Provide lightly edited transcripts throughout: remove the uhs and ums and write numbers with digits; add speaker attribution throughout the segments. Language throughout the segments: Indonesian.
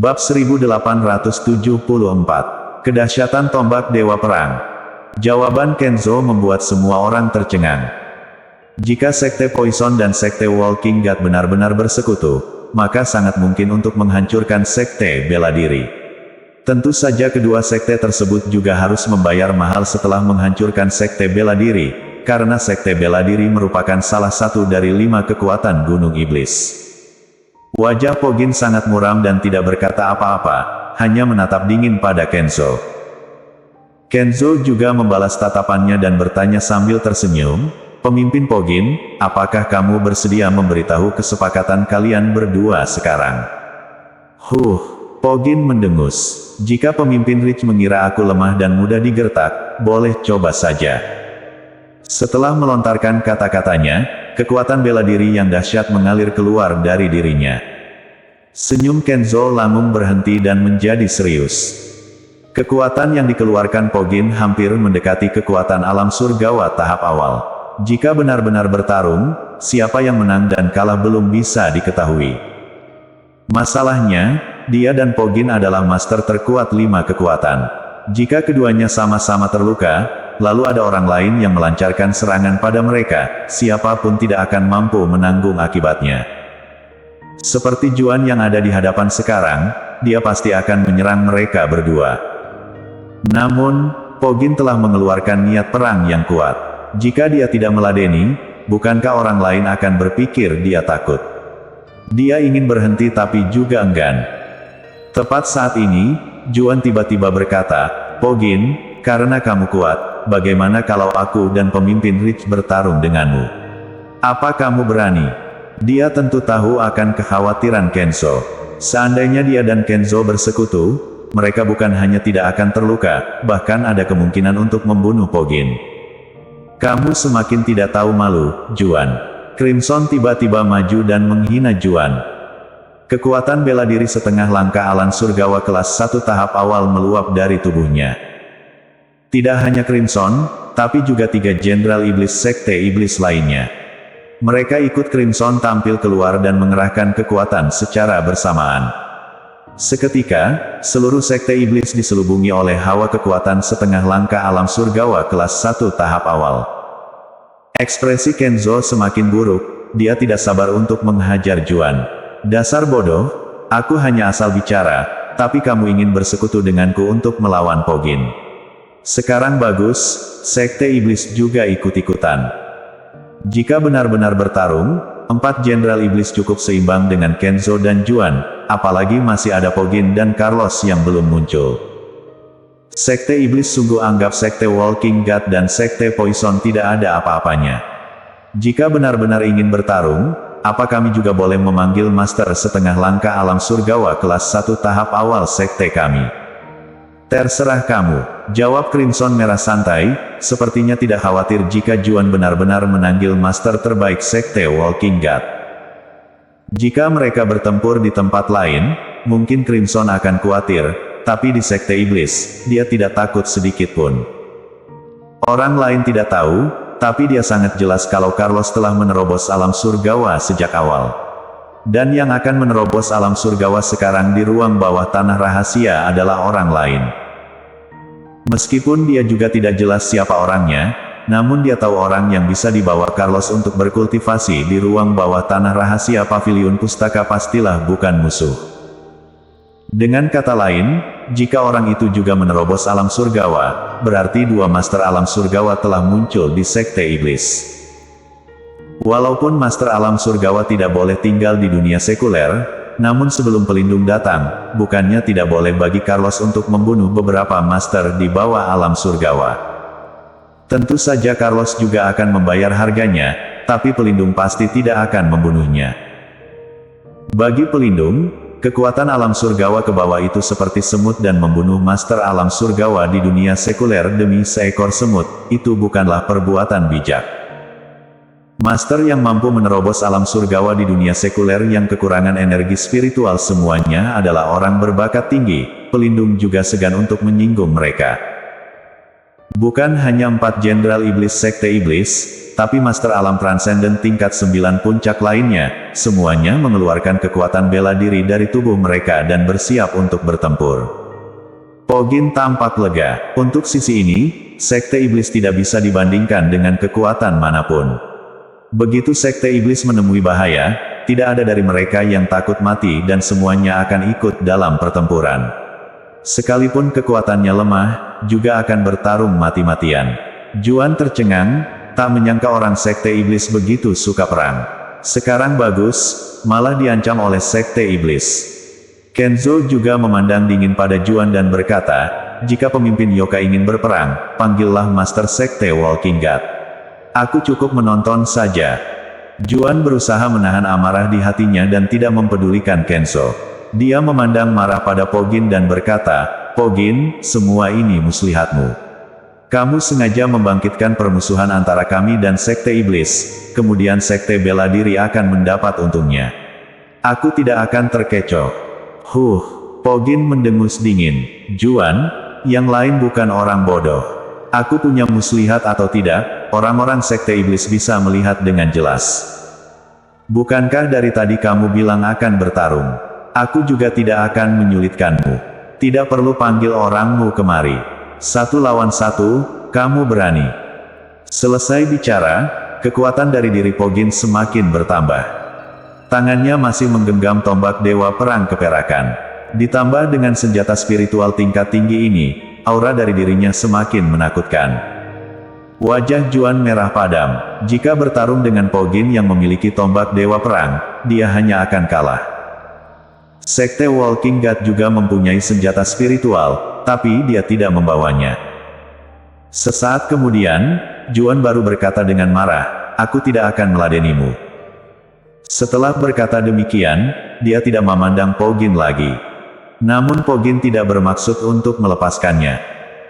Speaker 1: Bab 1874. Kedahsyatan tombak Dewa Perang. Jawaban Kenzo membuat semua orang tercengang. Jika Sekte Poison dan Sekte Walking God benar-benar bersekutu, maka sangat mungkin untuk menghancurkan Sekte Bela Diri. Tentu saja kedua sekte tersebut juga harus membayar mahal setelah menghancurkan Sekte Bela Diri, karena Sekte Bela Diri merupakan salah satu dari 5 kekuatan Gunung Iblis. Wajah Pogin sangat muram dan tidak berkata apa-apa, hanya menatap dingin pada Kenzo. Kenzo juga membalas tatapannya dan bertanya sambil tersenyum, "Pemimpin Pogin, apakah kamu bersedia memberitahu kesepakatan kalian berdua sekarang?" Pogin mendengus. "Jika pemimpin Rich mengira aku lemah dan mudah digertak, boleh coba saja." Setelah melontarkan kata-katanya, kekuatan bela diri yang dahsyat mengalir keluar dari dirinya. Senyum Kenzo langsung berhenti dan menjadi serius. Kekuatan yang dikeluarkan Pogin hampir mendekati kekuatan alam surgawa tahap awal. Jika benar-benar bertarung, siapa yang menang dan kalah belum bisa diketahui. Masalahnya, dia dan Pogin adalah master terkuat 5 kekuatan. Jika keduanya sama-sama terluka, lalu ada orang lain yang melancarkan serangan pada mereka, siapapun tidak akan mampu menanggung akibatnya. Seperti Juan yang ada di hadapan sekarang, dia pasti akan menyerang mereka berdua. Namun, Pogin telah mengeluarkan niat perang yang kuat. Jika dia tidak meladeni, bukankah orang lain akan berpikir dia takut? Dia ingin berhenti tapi juga enggan. Tepat saat ini, Juan tiba-tiba berkata, "Pogin, karena kamu kuat, bagaimana kalau aku dan pemimpin Rich bertarung denganmu? Apa kamu berani?" Dia tentu tahu akan kekhawatiran Kenzo. Seandainya dia dan Kenzo bersekutu, mereka bukan hanya tidak akan terluka, bahkan ada kemungkinan untuk membunuh Pogin. "Kamu semakin tidak tahu malu, Juan." Crimson tiba-tiba maju dan menghina Juan. Kekuatan bela diri setengah langkah alam surgawa kelas 1 tahap awal meluap dari tubuhnya. Tidak hanya Crimson, tapi juga 3 jenderal iblis Sekte Iblis lainnya. Mereka ikut Crimson tampil keluar dan mengerahkan kekuatan secara bersamaan. Seketika, seluruh Sekte Iblis diselubungi oleh hawa kekuatan setengah langkah alam surgawa kelas 1 tahap awal. Ekspresi Kenzo semakin buruk, dia tidak sabar untuk menghajar Juan. "Dasar bodoh, aku hanya asal bicara, tapi kamu ingin bersekutu denganku untuk melawan Pogin. Sekarang bagus, Sekte Iblis juga ikut-ikutan." Jika benar-benar bertarung, 4 jenderal iblis cukup seimbang dengan Kenzo dan Juan, apalagi masih ada Pogin dan Carlos yang belum muncul. Sekte Iblis sungguh anggap Sekte Walking God dan Sekte Poison tidak ada apa-apanya. Jika benar-benar ingin bertarung, apa kami juga boleh memanggil master setengah langkah alam surgawa kelas 1 tahap awal Sekte kami? "Terserah kamu," jawab Crimson merah santai, sepertinya tidak khawatir jika Juan benar-benar menanggil master terbaik Sekte Walking God. Jika mereka bertempur di tempat lain, mungkin Crimson akan khawatir, tapi di Sekte Iblis, dia tidak takut sedikit pun. Orang lain tidak tahu, tapi dia sangat jelas kalau Carlos telah menerobos alam surgawa sejak awal. Dan yang akan menerobos alam surgawa sekarang di ruang bawah tanah rahasia adalah orang lain. Meskipun dia juga tidak jelas siapa orangnya, namun dia tahu orang yang bisa dibawa Carlos untuk berkultivasi di ruang bawah tanah rahasia paviliun pustaka pastilah bukan musuh. Dengan kata lain, jika orang itu juga menerobos alam surgawa, berarti 2 master alam surgawa telah muncul di Sekte Iblis. Walaupun master alam surgawa tidak boleh tinggal di dunia sekuler, namun sebelum pelindung datang, bukannya tidak boleh bagi Carlos untuk membunuh beberapa master di bawah alam surgawa. Tentu saja Carlos juga akan membayar harganya, tapi pelindung pasti tidak akan membunuhnya. Bagi pelindung, kekuatan alam surgawa ke bawah itu seperti semut dan membunuh master alam surgawa di dunia sekuler demi seekor semut, itu bukanlah perbuatan bijak. Master yang mampu menerobos alam surgawa di dunia sekuler yang kekurangan energi spiritual semuanya adalah orang berbakat tinggi, pelindung juga segan untuk menyinggung mereka. Bukan hanya 4 Jenderal Iblis Sekte Iblis, tapi Master Alam Transenden tingkat 9 puncak lainnya, semuanya mengeluarkan kekuatan bela diri dari tubuh mereka dan bersiap untuk bertempur. Pogin tampak lega. Untuk sisi ini, Sekte Iblis tidak bisa dibandingkan dengan kekuatan manapun. Begitu Sekte Iblis menemui bahaya, tidak ada dari mereka yang takut mati dan semuanya akan ikut dalam pertempuran. Sekalipun kekuatannya lemah, juga akan bertarung mati-matian. Juan tercengang, tak menyangka orang Sekte Iblis begitu suka perang. Sekarang bagus, malah diancam oleh Sekte Iblis. Kenzo juga memandang dingin pada Juan dan berkata, jika pemimpin Yoka ingin berperang, panggillah Master Sekte Walking God. Aku cukup menonton saja. Juan berusaha menahan amarah di hatinya dan tidak mempedulikan Kenzo. Dia memandang marah pada Pogin dan berkata, Pogin, semua ini muslihatmu. Kamu sengaja membangkitkan permusuhan antara kami dan Sekte Iblis, kemudian Sekte Bela Diri akan mendapat untungnya. Aku tidak akan terkecoh. Pogin mendengus dingin. Juan, yang lain bukan orang bodoh. Aku punya muslihat atau tidak, orang-orang Sekte Iblis bisa melihat dengan jelas. Bukankah dari tadi kamu bilang akan bertarung? Aku juga tidak akan menyulitkanmu. Tidak perlu panggil orangmu kemari. 1 lawan 1, kamu berani. Selesai bicara, kekuatan dari diri Pogin semakin bertambah. Tangannya masih menggenggam tombak Dewa Perang Keperakan. Ditambah dengan senjata spiritual tingkat tinggi ini, aura dari dirinya semakin menakutkan. Wajah Juan merah padam. Jika bertarung dengan Pogin yang memiliki tombak Dewa Perang, dia hanya akan kalah. Sekte Walking God juga mempunyai senjata spiritual, tapi dia tidak membawanya. Sesaat kemudian, Juan baru berkata dengan marah, aku tidak akan meladenimu. Setelah berkata demikian, dia tidak memandang Pogin lagi. Namun Pogin tidak bermaksud untuk melepaskannya.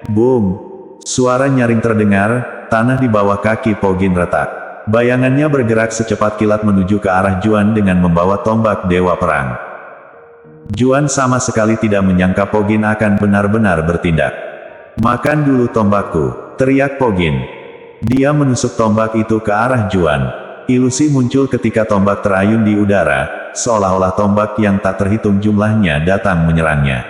Speaker 1: Boom! Suara nyaring terdengar, tanah di bawah kaki Pogin retak. Bayangannya bergerak secepat kilat menuju ke arah Juan dengan membawa tombak Dewa Perang. Juan sama sekali tidak menyangka Pogin akan benar-benar bertindak. Makan dulu tombakku, teriak Pogin. Dia menusuk tombak itu ke arah Juan. Ilusi muncul ketika tombak terayun di udara, seolah-olah tombak yang tak terhitung jumlahnya datang menyerangnya.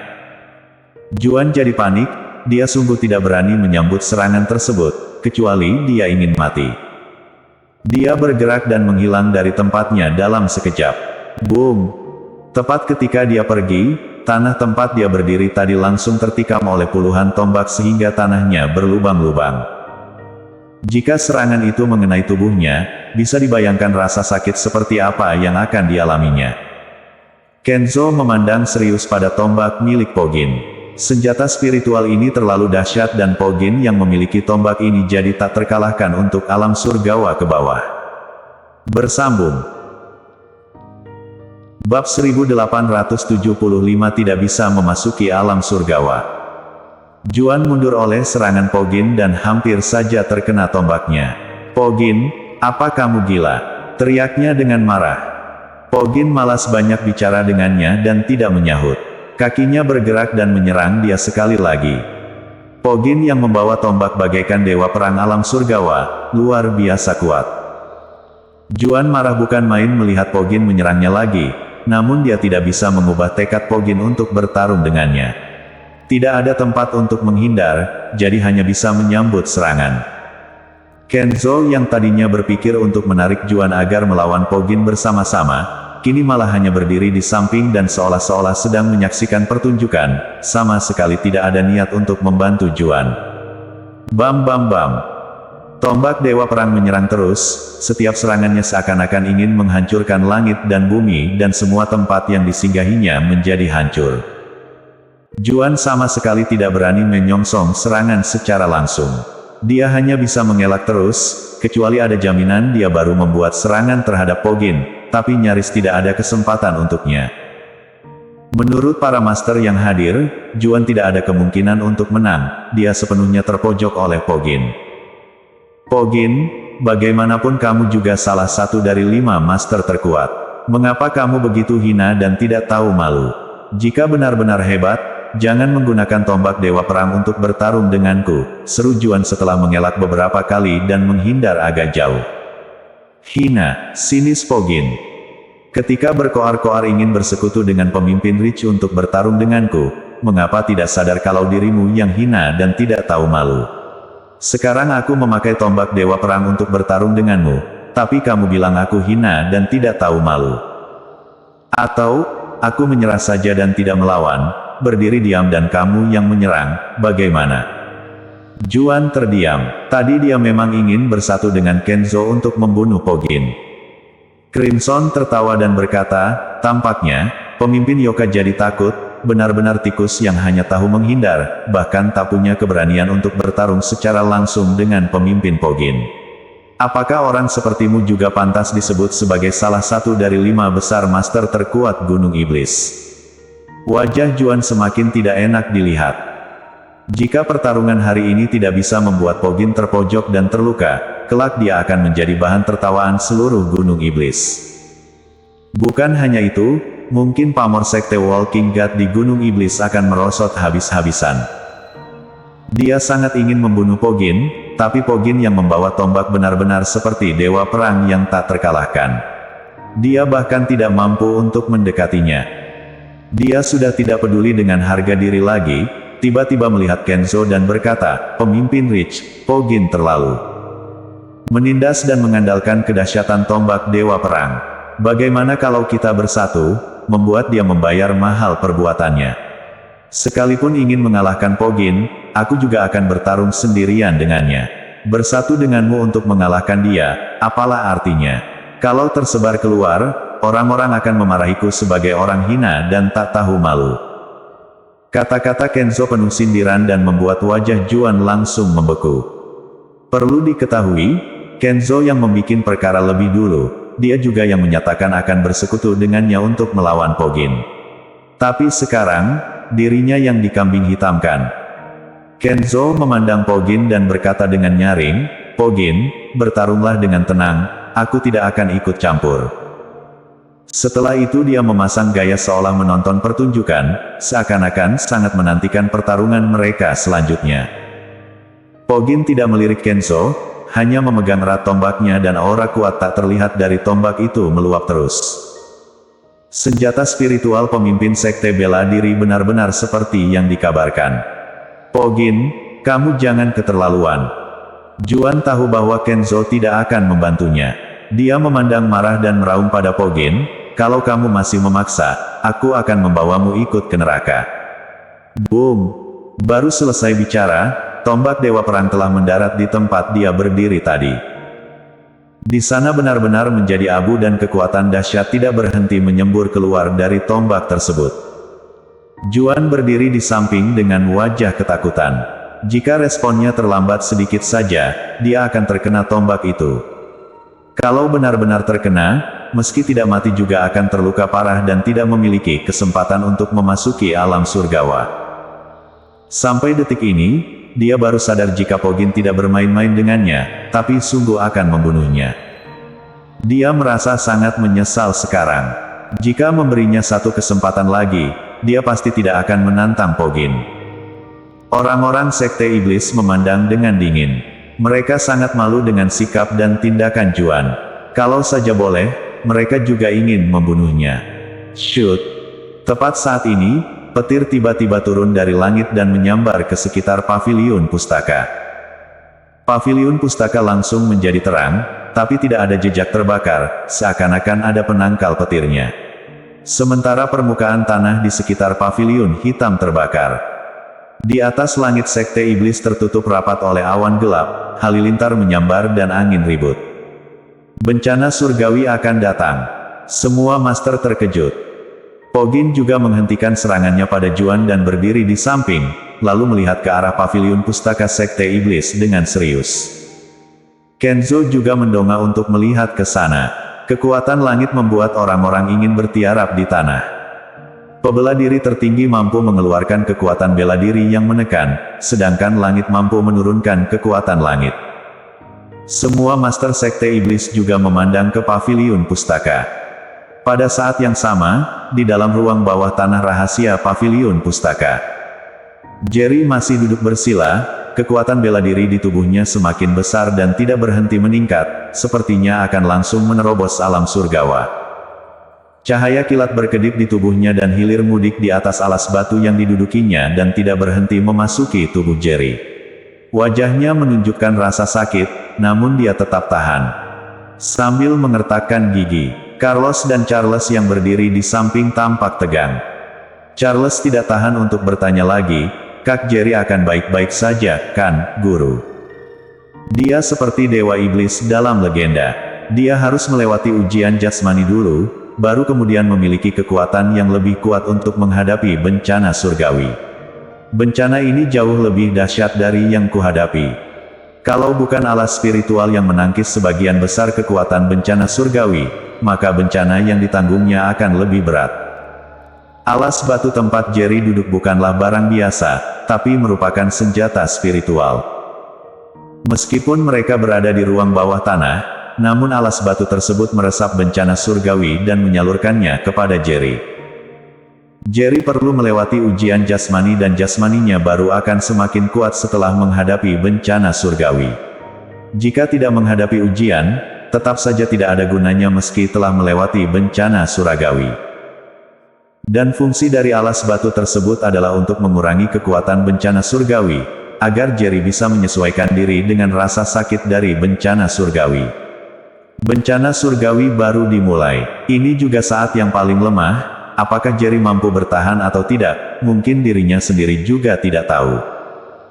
Speaker 1: Juan jadi panik, dia sungguh tidak berani menyambut serangan tersebut, kecuali dia ingin mati. Dia bergerak dan menghilang dari tempatnya dalam sekejap. Boom! Tepat ketika dia pergi, tanah tempat dia berdiri tadi langsung tertikam oleh puluhan tombak sehingga tanahnya berlubang-lubang. Jika serangan itu mengenai tubuhnya, bisa dibayangkan rasa sakit seperti apa yang akan dialaminya. Kenzo memandang serius pada tombak milik Pogin. Senjata spiritual ini terlalu dahsyat dan Pogin yang memiliki tombak ini jadi tak terkalahkan untuk alam surgawa ke bawah. Bersambung. Bab 1875 tidak bisa memasuki alam surgawa. Juan mundur oleh serangan Pogin dan hampir saja terkena tombaknya. Pogin, apa kamu gila? Teriaknya dengan marah. Pogin malas banyak bicara dengannya dan tidak menyahut. Kakinya bergerak dan menyerang dia sekali lagi. Pogin yang membawa tombak bagaikan dewa perang alam surgawa, luar biasa kuat. Juan marah bukan main melihat Pogin menyerangnya lagi. Namun dia tidak bisa mengubah tekad Pogin untuk bertarung dengannya. Tidak ada tempat untuk menghindar, jadi hanya bisa menyambut serangan. Kenzo yang tadinya berpikir untuk menarik Juan agar melawan Pogin bersama-sama, kini malah hanya berdiri di samping dan seolah-olah sedang menyaksikan pertunjukan, sama sekali tidak ada niat untuk membantu Juan. Bam bam bam. Tombak Dewa Perang menyerang terus, setiap serangannya seakan-akan ingin menghancurkan langit dan bumi dan semua tempat yang disinggahinya menjadi hancur. Juan sama sekali tidak berani menyongsong serangan secara langsung. Dia hanya bisa mengelak terus, kecuali ada jaminan dia baru membuat serangan terhadap Pogin, tapi nyaris tidak ada kesempatan untuknya. Menurut para master yang hadir, Juan tidak ada kemungkinan untuk menang, dia sepenuhnya terpojok oleh Pogin. Pogin, bagaimanapun kamu juga salah satu dari 5 master terkuat. Mengapa kamu begitu hina dan tidak tahu malu? Jika benar-benar hebat, jangan menggunakan tombak Dewa Perang untuk bertarung denganku, seru Juan setelah mengelak beberapa kali dan menghindar agak jauh. Hina, sinis Pogin. Ketika berkoar-koar ingin bersekutu dengan pemimpin Rich untuk bertarung denganku, mengapa tidak sadar kalau dirimu yang hina dan tidak tahu malu? Sekarang aku memakai tombak Dewa Perang untuk bertarung denganmu, tapi kamu bilang aku hina dan tidak tahu malu. Atau, aku menyerah saja dan tidak melawan, berdiri diam dan kamu yang menyerang, bagaimana? Juan terdiam. Tadi dia memang ingin bersatu dengan Kenzo untuk membunuh Pogin. Crimson tertawa dan berkata, tampaknya, pemimpin Yoka jadi takut, benar-benar tikus yang hanya tahu menghindar, bahkan tak punya keberanian untuk bertarung secara langsung dengan pemimpin Pogin. Apakah orang sepertimu juga pantas disebut sebagai salah satu dari 5 besar master terkuat Gunung Iblis? Wajah Juan semakin tidak enak dilihat. Jika pertarungan hari ini tidak bisa membuat Pogin terpojok dan terluka, kelak dia akan menjadi bahan tertawaan seluruh Gunung Iblis. Bukan hanya itu, mungkin pamor sekte Walking God di Gunung Iblis akan merosot habis-habisan. Dia sangat ingin membunuh Pogin, tapi Pogin yang membawa tombak benar-benar seperti Dewa Perang yang tak terkalahkan. Dia bahkan tidak mampu untuk mendekatinya. Dia sudah tidak peduli dengan harga diri lagi, tiba-tiba melihat Kenzo dan berkata, pemimpin Rich, Pogin terlalu menindas dan mengandalkan kedahsyatan tombak Dewa Perang. Bagaimana kalau kita bersatu, membuat dia membayar mahal perbuatannya. Sekalipun ingin mengalahkan Pogin, aku juga akan bertarung sendirian dengannya. Bersatu denganmu untuk mengalahkan dia, apalah artinya? Kalau tersebar keluar, orang-orang akan memarahiku sebagai orang hina dan tak tahu malu. Kata-kata Kenzo penuh sindiran dan membuat wajah Juan langsung membeku. Perlu diketahui, Kenzo yang membuat perkara lebih dulu. Dia juga yang menyatakan akan bersekutu dengannya untuk melawan Pogin. Tapi sekarang, dirinya yang dikambing hitamkan. Kenzo memandang Pogin dan berkata dengan nyaring, Pogin, bertarunglah dengan tenang, aku tidak akan ikut campur. Setelah itu dia memasang gaya seolah menonton pertunjukan, seakan-akan sangat menantikan pertarungan mereka selanjutnya. Pogin tidak melirik Kenzo, hanya memegang erat tombaknya dan aura kuat tak terlihat dari tombak itu meluap terus. Senjata spiritual pemimpin sekte bela diri benar-benar seperti yang dikabarkan. Pogin, kamu jangan keterlaluan. Juan tahu bahwa Kenzo tidak akan membantunya. Dia memandang marah dan meraung pada Pogin, kalau kamu masih memaksa, aku akan membawamu ikut ke neraka. Boom! Baru selesai bicara, tombak Dewa Perang telah mendarat di tempat dia berdiri tadi. Di sana benar-benar menjadi abu dan kekuatan dahsyat tidak berhenti menyembur keluar dari tombak tersebut. Juan berdiri di samping dengan wajah ketakutan. Jika responnya terlambat sedikit saja, dia akan terkena tombak itu. Kalau benar-benar terkena, meski tidak mati juga akan terluka parah dan tidak memiliki kesempatan untuk memasuki alam surgawa. Sampai detik ini, dia baru sadar jika Pogin tidak bermain-main dengannya, tapi sungguh akan membunuhnya. Dia merasa sangat menyesal sekarang. Jika memberinya satu kesempatan lagi, dia pasti tidak akan menantang Pogin. Orang-orang sekte iblis memandang dengan dingin. Mereka sangat malu dengan sikap dan tindakan Juan. Kalau saja boleh, mereka juga ingin membunuhnya. Shoot! Tepat saat ini, petir tiba-tiba turun dari langit dan menyambar ke sekitar paviliun pustaka. Paviliun pustaka langsung menjadi terang, tapi tidak ada jejak terbakar, seakan-akan ada penangkal petirnya. Sementara permukaan tanah di sekitar paviliun hitam terbakar. Di atas langit sekte iblis tertutup rapat oleh awan gelap, halilintar menyambar dan angin ribut. Bencana surgawi akan datang. Semua master terkejut. Pogin juga menghentikan serangannya pada Juan dan berdiri di samping, lalu melihat ke arah paviliun pustaka sekte iblis dengan serius. Kenzo juga mendongak untuk melihat ke sana. Kekuatan langit membuat orang-orang ingin bertiarap di tanah. Pebela diri tertinggi mampu mengeluarkan kekuatan bela diri yang menekan, sedangkan langit mampu menurunkan kekuatan langit. Semua master sekte iblis juga memandang ke paviliun pustaka. Pada saat yang sama, di dalam ruang bawah tanah rahasia paviliun pustaka, Jerry masih duduk bersila, kekuatan bela diri di tubuhnya semakin besar dan tidak berhenti meningkat, sepertinya akan langsung menerobos alam surgawa. Cahaya kilat berkedip di tubuhnya dan hilir mudik di atas alas batu yang didudukinya dan tidak berhenti memasuki tubuh Jerry. Wajahnya menunjukkan rasa sakit, namun dia tetap tahan. Sambil mengertakkan gigi, Carlos dan Charles yang berdiri di samping tampak tegang. Charles tidak tahan untuk bertanya lagi, "Kak Jerry akan baik-baik saja, kan, Guru?" Dia seperti dewa iblis dalam legenda. Dia harus melewati ujian jasmani dulu, baru kemudian memiliki kekuatan yang lebih kuat untuk menghadapi bencana surgawi. Bencana ini jauh lebih dahsyat dari yang kuhadapi. Kalau bukan alas spiritual yang menangkis sebagian besar kekuatan bencana surgawi, maka bencana yang ditanggungnya akan lebih berat. Alas batu tempat Jerry duduk bukanlah barang biasa, tapi merupakan senjata spiritual. Meskipun mereka berada di ruang bawah tanah, namun alas batu tersebut meresap bencana surgawi dan menyalurkannya kepada Jerry. Jerry perlu melewati ujian jasmani dan jasmaninya baru akan semakin kuat setelah menghadapi bencana surgawi. Jika tidak menghadapi ujian, tetap saja tidak ada gunanya meski telah melewati bencana surgawi. Dan fungsi dari alas batu tersebut adalah untuk mengurangi kekuatan bencana surgawi, agar Jerry bisa menyesuaikan diri dengan rasa sakit dari bencana surgawi. Bencana surgawi baru dimulai. Ini juga saat yang paling lemah. Apakah Jerry mampu bertahan atau tidak, mungkin dirinya sendiri juga tidak tahu.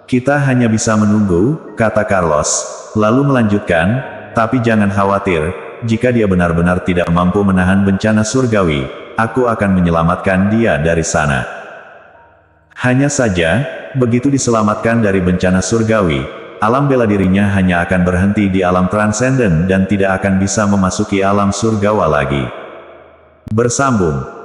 Speaker 1: "Kita hanya bisa menunggu," kata Carlos, lalu melanjutkan, "tapi jangan khawatir, jika dia benar-benar tidak mampu menahan bencana surgawi, aku akan menyelamatkan dia dari sana." Hanya saja, begitu diselamatkan dari bencana surgawi, alam bela dirinya hanya akan berhenti di alam transenden dan tidak akan bisa memasuki alam surgawa lagi. Bersambung.